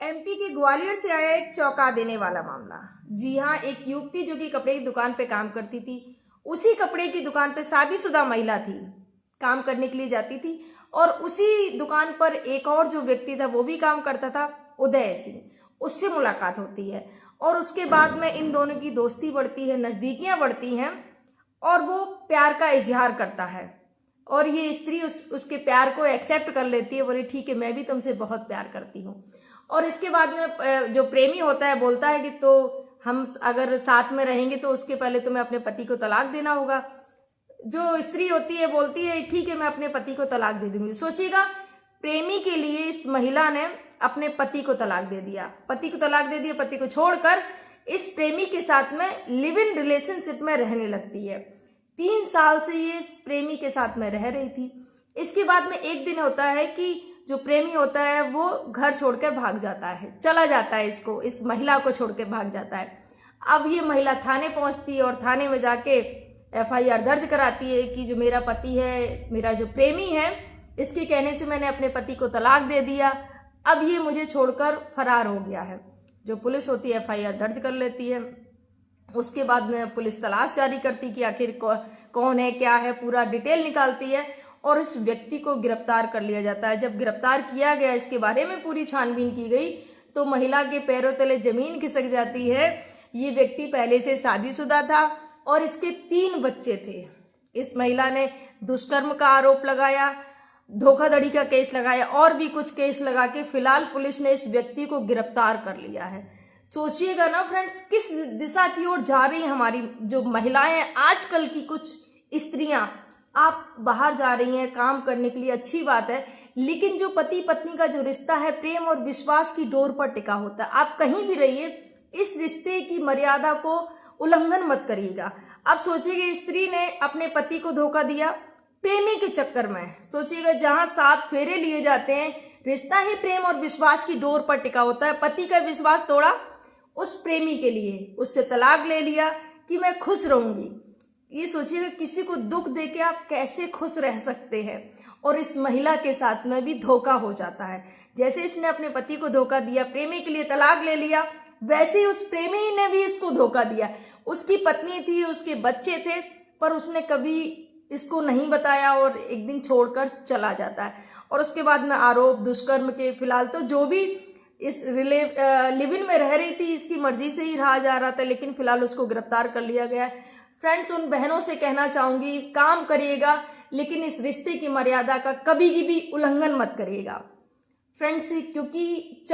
MP के ग्वालियर से आया एक चौंका देने वाला मामला। जी हाँ, एक युवती जो कि कपड़े की दुकान पे काम करती थी, उसी कपड़े की दुकान पे शादीशुदा महिला थी, काम करने के लिए जाती थी और उसी दुकान पर एक और जो व्यक्ति था वो भी काम करता था, उदय सिंह। उससे मुलाकात होती है और उसके बाद में इन दोनों की दोस्ती बढ़ती है, नज़दीकियां बढ़ती हैं और वो प्यार का इजहार करता है और ये स्त्री उसके प्यार को एक्सेप्ट कर लेती है, बोली ठीक है मैं भी तुमसे बहुत प्यार करती हूँ। और इसके बाद में जो प्रेमी होता है बोलता है कि तो हम अगर साथ में रहेंगे तो उसके पहले तुम्हें अपने पति को तलाक देना होगा। जो स्त्री होती है बोलती है ठीक है मैं अपने पति को तलाक दे दूंगी। सोचिएगा, प्रेमी के लिए इस महिला ने अपने पति को तलाक दे दिया, पति को तलाक दे दिया, पति को छोड़कर इस प्रेमी के साथ में लिव इन रिलेशनशिप में रहने लगती है। 3 साल से ये इस प्रेमी के साथ में रह रही थी। इसके बाद में एक दिन होता है कि जो प्रेमी होता है वो घर छोड़कर भाग जाता है, चला जाता है, इस महिला को छोड़कर भाग जाता है। अब ये महिला थाने पहुंचती है और थाने में जाके एफआईआर दर्ज कराती है कि जो मेरा पति है, मेरा जो प्रेमी है, इसके कहने से मैंने अपने पति को तलाक दे दिया, अब ये मुझे छोड़कर फरार हो गया है। जो पुलिस होती है एफआईआर दर्ज कर लेती है। उसके बाद में पुलिस तलाश जारी करती कि आखिर कौन है, क्या है, पूरा डिटेल निकालती है और इस व्यक्ति को गिरफ्तार कर लिया जाता है। जब गिरफ्तार किया गया, इसके बारे में पूरी छानबीन की गई तो महिला के पैरों तले जमीन खिसक जाती है। ये व्यक्ति पहले से शादीशुदा था और इसके 3 बच्चे थे। इस महिला ने दुष्कर्म का आरोप लगाया, धोखाधड़ी का केस लगाया और भी कुछ केस लगा के फिलहाल पुलिस ने इस व्यक्ति को गिरफ्तार कर लिया है। सोचिएगा ना फ्रेंड्स, किस दिशा की ओर जा रही है हमारी जो महिलाएं। आजकल की कुछ स्त्रियां, आप बाहर जा रही हैं काम करने के लिए, अच्छी बात है, लेकिन जो पति पत्नी का जो रिश्ता है प्रेम और विश्वास की डोर पर टिका होता है। आप कहीं भी रहिए, इस रिश्ते की मर्यादा को उल्लंघन मत करिएगा। अब सोचिएगा, स्त्री ने अपने पति को धोखा दिया प्रेमी के चक्कर में। सोचिएगा, जहां 7 फेरे लिए जाते हैं, रिश्ता ही प्रेम और विश्वास की डोर पर टिका होता है। पति का विश्वास तोड़ा उस प्रेमी के लिए, उससे तलाक ले लिया कि मैं खुश रहूंगी। ये सोचिएगा, किसी को दुख देके आप कैसे खुश रह सकते हैं। और इस महिला के साथ में भी धोखा हो जाता है। जैसे इसने अपने पति को धोखा दिया, प्रेमी के लिए तलाक ले लिया, वैसे ही उस प्रेमी ने भी इसको धोखा दिया। उसकी पत्नी थी, उसके बच्चे थे, पर उसने कभी इसको नहीं बताया और एक दिन छोड़कर चला जाता है। और उसके बाद में आरोप दुष्कर्म के, फिलहाल तो जो भी इस लिव इन में रह रही थी इसकी मर्जी से ही रहा जा रहा था, लेकिन फिलहाल उसको गिरफ्तार कर लिया गया है। फ्रेंड्स, उन बहनों से कहना चाहूंगी, काम करिएगा लेकिन इस रिश्ते की मर्यादा का कभी भी उल्लंघन मत करिएगा फ्रेंड्स, क्योंकि